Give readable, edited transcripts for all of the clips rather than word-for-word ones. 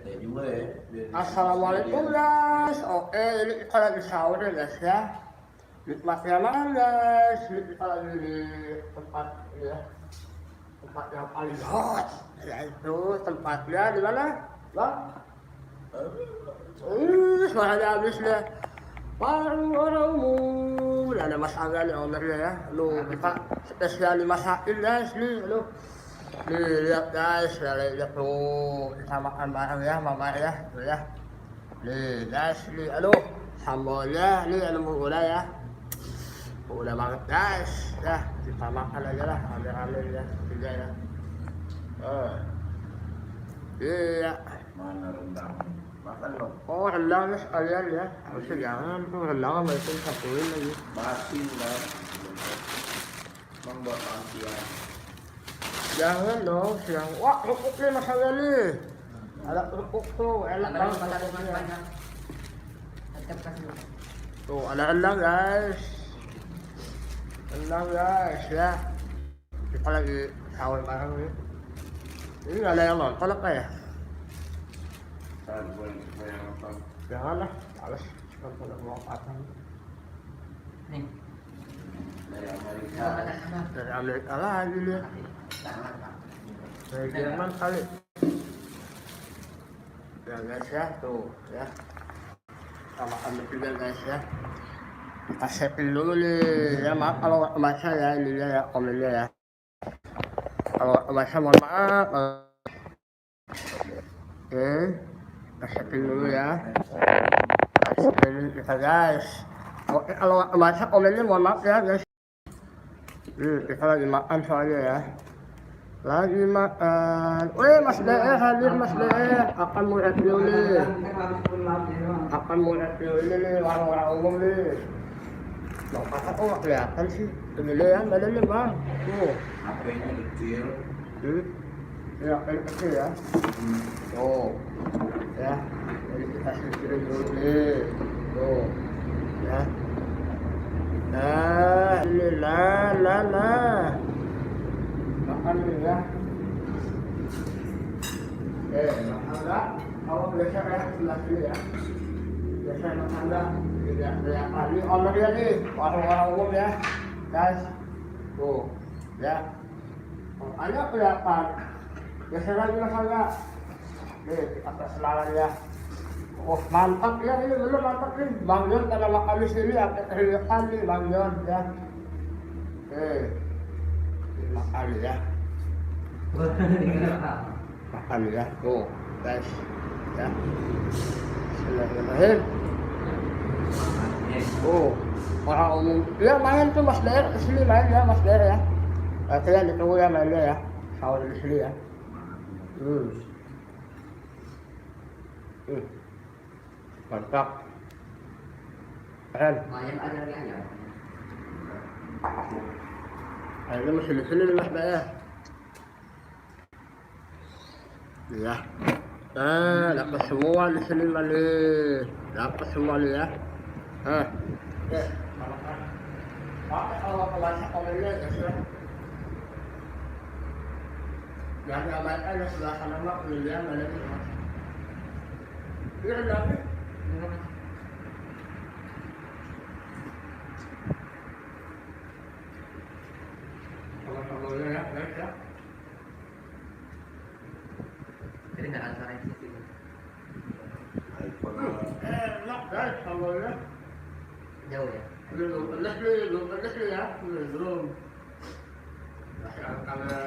bete juga ya. Assalamualaikum guys. Oke, ini kita lagi sahur ya guys ya. Nikmatnya makan guys. Ini kita lagi di tempat ini ya. Tempat yang paling hot. Yaitu tempatnya di mana? Bang? Suaranya habis deh. Warung. Ada Mas Angga nih ownernya ya. Lu kita spesial dimasakin guys nih. Lu. Nih lihat guys, lihat tuh kita makan bareng ya mama ya, tuh ya. Nih guys, nih aduh sambalnya nih ada udah ya, udah banget guys, ya kita makan aja lah, ambil ya, tiga ya. Iya. Mana rendang? Makan dong. Oh rendang nih sekalian ya, harusnya jangan tuh rendang sama itu satuin lagi. Basi lah. Bang buat makan. Jangan dong, siang. Wah, kerupuk nih Mas Angga nih. Ada kerupuk tuh, enak banget. Tuh, ada rendang guys. Rendang guys, ya. Kita lagi sahur bareng nih. Ini nggak ada yang nonton apa ya? Saat gue yang nonton. Jangan lah, males nonton mau apa. Nih. Dari Amerika. Dari Amerika lagi nih. Dari Jerman kali. Ya guys ya, tuh ya. Kita makan juga guys ya. Kita setting dulu nih. Ya maaf kalau nggak kebaca ya ininya ya, komennya ya. Kalau nggak kebaca mohon maaf. Oke, kita setting dulu ya. Kita setting kita guys. Oke, kalau nggak kebaca komennya mohon maaf ya guys. Kita lagi makan soalnya ya. Lagi makan. Wih Mas DE hadir Mas DE. Akan mau review nih. Akan mau review ini nih warung-warung umum nih. Bang Kakak kok nggak kelihatan sih? Kegedean badannya bang. Tuh. HP-nya kecil. Ya kayak kecil ya. Tuh. Ya. Jadi kita sisirin dulu nih. Tuh. Ya. Nah, ini nah. Makan nih ya. Makan enggak? Kalau biasa kayak sebelah sini ya. Biasa makan enggak? Tidak kelihatan. Ini ownernya nih, warung-warung umum ya, guys. Tuh, ya. Makanya kelihatan. Biasa lagi makan enggak? Nih, kita keselangan ya. Oh, mantap ya, ini belum mantap nih. Bang John karena makan di sini ya, kelihatan nih Bang John ya. Makan ya. Makan ya. Tuh, guys. Ya. Bismillahirrahmanirrahim. Orang umum. Ya main tuh Mas Der, sini main ya Mas Der ya. Kalian ditunggu ya mainnya ya. Sahur di sini ya. Mantap. Keren. Ayam ada lagi ayam. Ini masih di sini nih Mas Der ya. Ya. Nah, dapat semua di sini nih. Dapat semua nih ya. Oke. Pakai kalau kebaca komennya ya. Jangan diabaikan ya sebelah sana mak pilihan ada di sana. Ini rendang nih. Kalau ya, guys ya. Jadi nggak ada suara itu. Enak guys, sambalnya. Jauh ya. Belum pedas nih ya. Belum. Masih angkanya.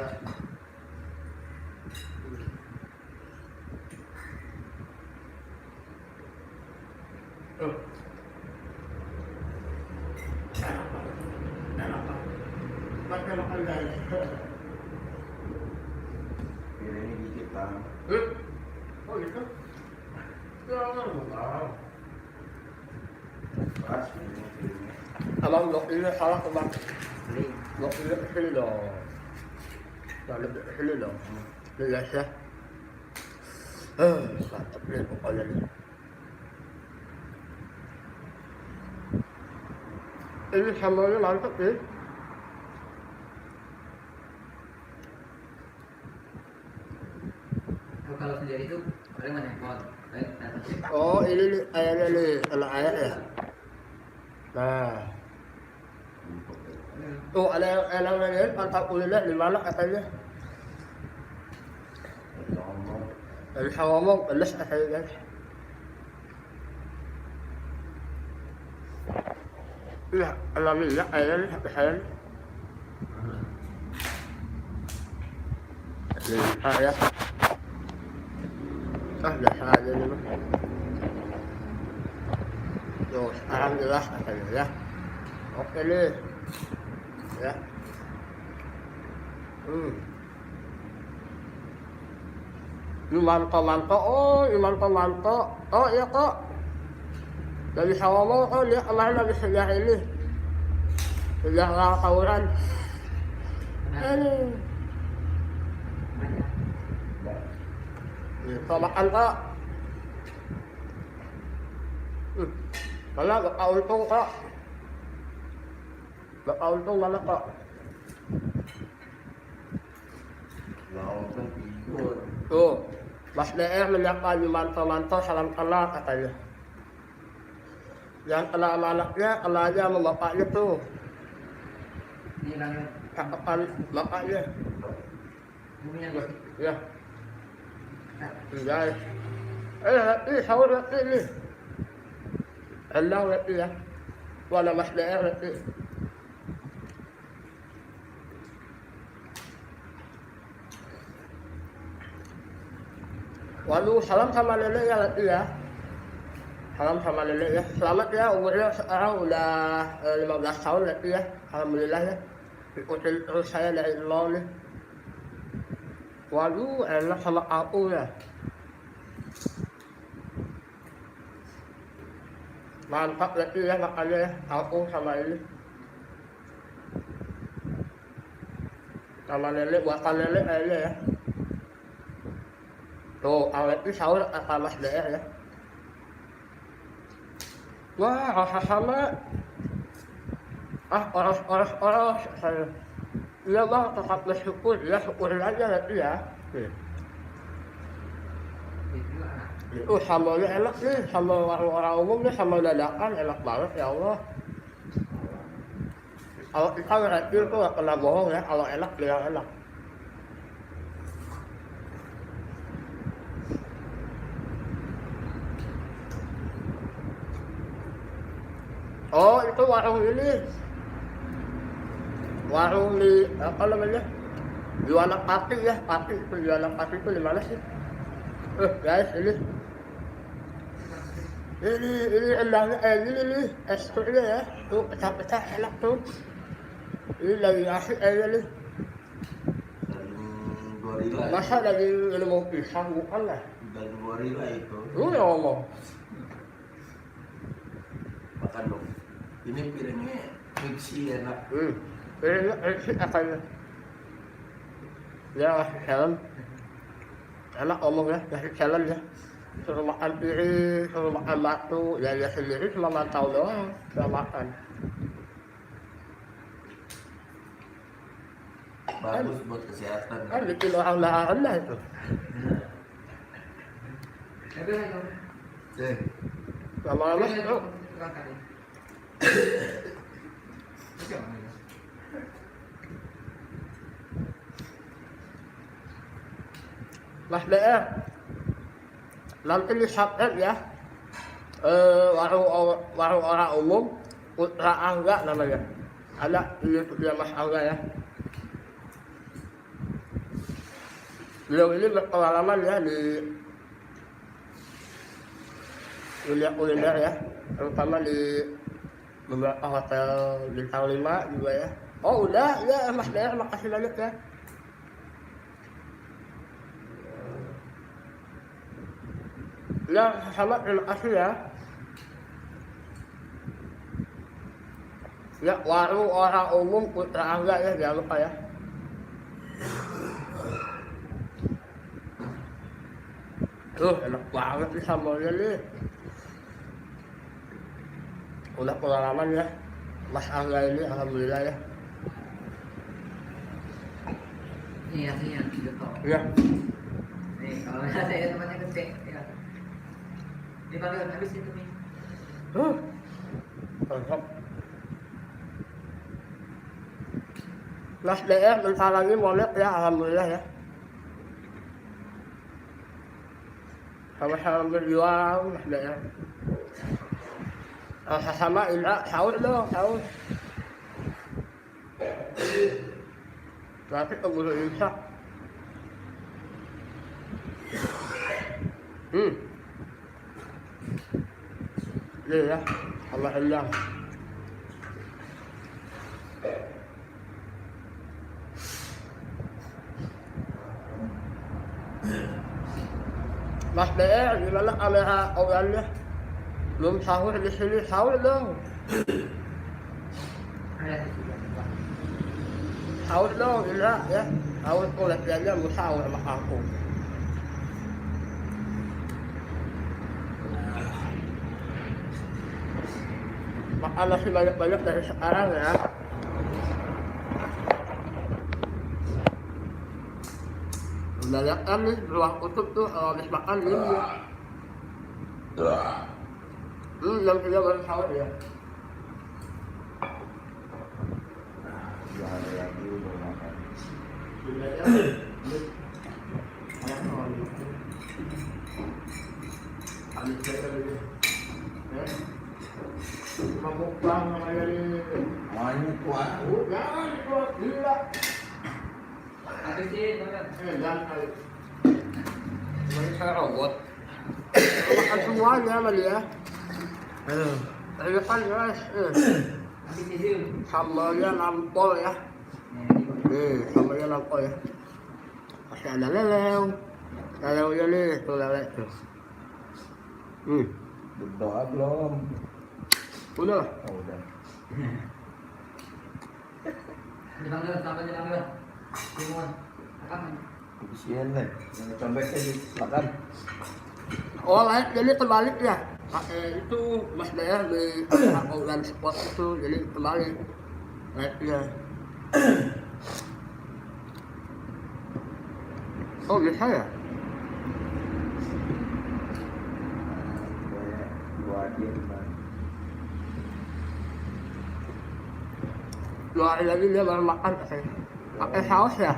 Enak. Pakai makan guys. Ini dikit kan. Oh gitu? Jangan tahu. Pas ini. Abang blok ini salah ke bang. Beli. Blok ini ke sini dong. Jangan ke sini dong. Ini guys ya. Mantap nih pokoknya nih. Ini sambalnya mantap nih. kalau sendiri itu paling mana handphone. Oh, ini nih, ayahnya nih, anak ayah ya. Nah, tuh ada yang nanyain pantau kuliner di mana katanya. ngomong Dari ngomong, pedes katanya guys. Iya, alhamdulillah ayahnya nih, sampai saya nih. Nih, ya. Biasa aja nih mah. Tuh, alhamdulillah katanya ya. Oke nih. Ya. Ini mantap. Oh iya kok. Dari Sawomo kok dia kemarin habis sejak ini. Sejak tawuran. Aduh. Kok makan kok. Mana gak untung kok. Gak untung mana kok. ngomong tidur Tuh, Mas DR menyapa di mantau salam kenal katanya. Yang kenal sama anaknya, kenal aja sama bapaknya tuh. Ini langit. Cakapan bapaknya. Buminya gue. Ya. Guys. Nanti sahur nanti nih. Endang nanti ya. Warna Mas DR nanti. Waduh, salam sama nenek ya nanti ya. Salam sama nenek ya. Selamat ya, umurnya sekarang udah 15 tahun nanti ya. Alhamdulillah ya. Ikutin terus saya dari nol nih. Waduh, enak sama aku ya. Mantap nanti ya makannya ya. Aku sama ini. Sama nenek, buatan nenek kayaknya ya. Tuh, awet ini sahur kata Mas DR ya. Wah, rasa sama. Oros. Saya. Iya bang, tetap bersyukur. Ya, syukurin aja nanti ya. Sambalnya enak nih. Sambal orang umum nih, sambal dadakan enak banget ya Allah. Kalau kita ngerti tuh gak pernah bohong ya. Kalau enak, bilang enak. Oh, itu warung ini. Warung di apa namanya? Jualan pati ya, pati itu jualan pati itu di mana sih? Guys, ini endangnya ini es krimnya ya, tuh pecah-pecah enak tuh. Ini lagi asik aja nih. daging gorila Masa lagi mau pisang bukan lah? daging gorila itu Lu yang ngomong. makan dong ini piringnya mixi enak Ini apanya? Ya, helm. Enak ngomong ya, kasih challenge ya. Suruh makan piring, suruh makan batu, ya dia sendiri cuma mantau doang, sudah makan. bagus buat kesehatan Kan bikin orang dah rendah itu. Tapi ayo. Lama-lama tuh. Mas DR, nanti di subscribe ya. Warung orang umum, Putra Angga namanya. Ada di YouTube dia Mas Angga ya. Beliau ini berpengalaman ya di dunia kuliner ya, terutama di beberapa hotel bintang 5 juga ya. Oh udah, ya Mas DR, makasih banyak ya. Ya, sama terima kasih ya. Ya, warung orang umum Putra Angga ya, jangan lupa ya. Tuh, enak banget nih sambalnya nih. Udah pengalaman ya, Mas Angga ini, alhamdulillah ya. Iya, gitu. Iya. Ini Nih, kalau nggak saya temannya gede. Ya. Dipanggil habis itu nih. Mantap. Mas DR bentar lagi monet ya, alhamdulillah ya. Sama-sama berjuang, Mas DR. Sama Indra, sahur dong, sahur. Nanti keburu imsak. Ini ya, Allah hilang. Mas DR, gimana kamera awalnya? Belum sahur di sini, sahur dong. Ada sih juga. Sahur dong, Indra ya. Sahur tuh latihannya mau sahur sama aku. Makan masih banyak-banyak dari sekarang ya. Banyak kan nih, ruang kutub tuh kalau habis makan ini ya. Yang kita baru sahur ya. Dua hari lagi udah makan. Mabuk bang kayak ini. Makanya kuat. Jangan kuat gila. Habisin, teman. Jangan kali. Ini saya robot. Makan semuanya sama dia. Ayo kan guys. Habisin. Sambalnya nampol ya. Sambalnya nampol ya. Masih ada lelew. Lelewnya nih, tuh lele tuh. Berdoa belum? Udah. Oh, udah. Dipanggil, sampai dipanggil. Simon. Akan. Habisin lah. Yang cobeknya makan. Oh, lain jadi terbalik ya. Itu Mas Daya di Aulan Sport itu jadi terbalik. Lainnya. Oh, bisa ya? Dua aja. Dua hari lagi dia baru makan katanya. Pakai saus ya?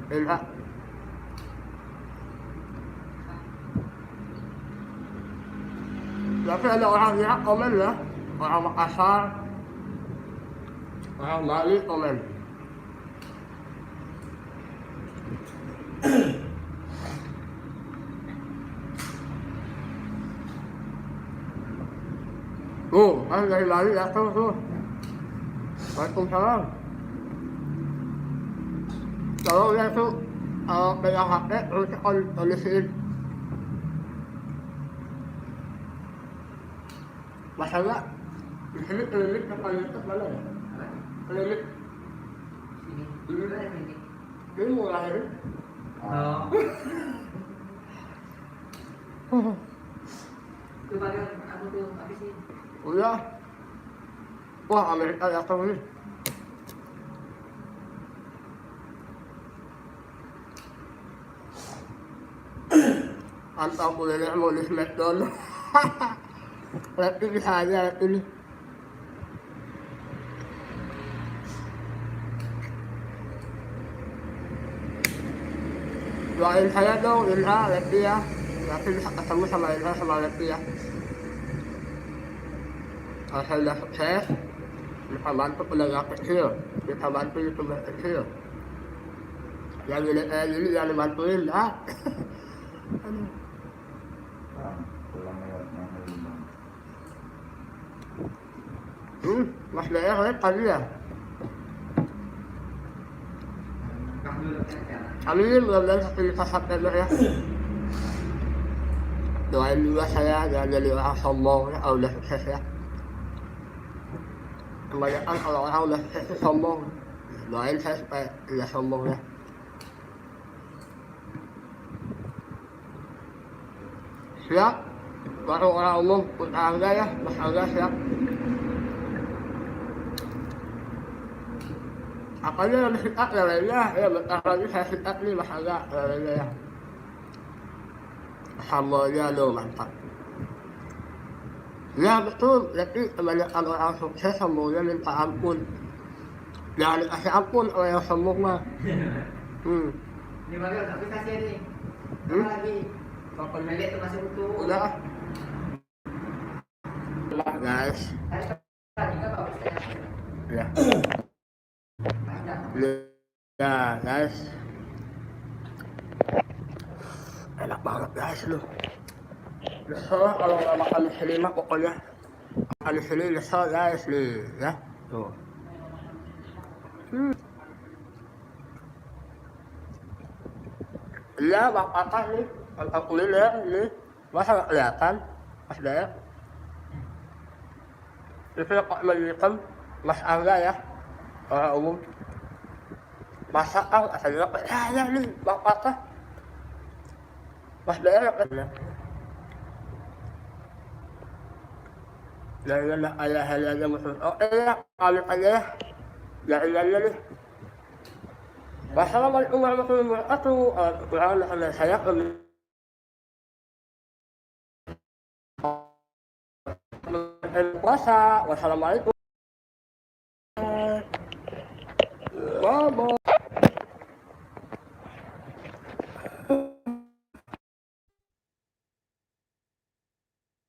Enak. Tapi ada orang yang komen ya, orang Makassar, orang Bali komen. Tuh, kan dari Bali datang tuh. Waalaikumsalam. Kalau dia tuh pegang HP terus kondisiin. Masalah di sini klinik apa itu mana ya? Klinik Sini. ini Ada ini. ini mulai. Oh. Tuh panggil aku tuh habisin. Udah. Wah, Amerika datang nih. Antau kuliner mau di Smackdown. Tapi bisa aja ini. Doain saya dong, Indra, Leti ya. Nanti bisa ketemu sama Indra sama Leti ya. Kalau saya udah sukses, bisa bantu pedagang kecil, bisa bantu youtuber kecil. Yang gini kayak gini jangan dibantuin, ah. Pulang lewat mana lima. Mas Daya lihat tadi ya. Kamu dulu kan. Amin, mudah-mudahan sampai ya. Doain juga saya jangan jadi orang sombong ya, kalau udah sukses ya. Kebanyakan kalau orang udah sukses itu sombong. Doain saya supaya tidak sombong ya. Siap? Baru orang umum, Mas Angga ya, Mas Angga siap. Apanya yang sikat lelenya, ya bentar lagi saya sikat nih Mas Angga lelenya ya. Sambalnya lo mantap. Ya betul, jadi kebanyakan orang sukses sambalnya minta ampun. Jangan dikasih ampun oleh yang sombong mah. Ini Mario, tapi kasih nih. Hmm? Apa lagi? Kalau pemelit itu masih utuh. Udah. Udah guys. Tadi juga bagus ya. Ya. Ada. Ya guys. Enak banget guys lu. Nyesel kalau nggak makan di sini mah pokoknya. Makan di sini nyesel guys nih ya. Tuh. Iya bang Patah nih. Mantap kuliner nih. Masa nggak kelihatan? Mas Dayak. Itu yang Pak Menyikan Mas Angga ya. Orang umum. Masa Ang asalnya ya nih bang Patah. Mas Dayak kan. Jangan ayah aja musuh. Oh iya, kami aja ya. Jangan nih. Wassalamualaikum warahmatullahi wabarakatuh. Kurang saya puasa. Wassalamualaikum. Bye bye.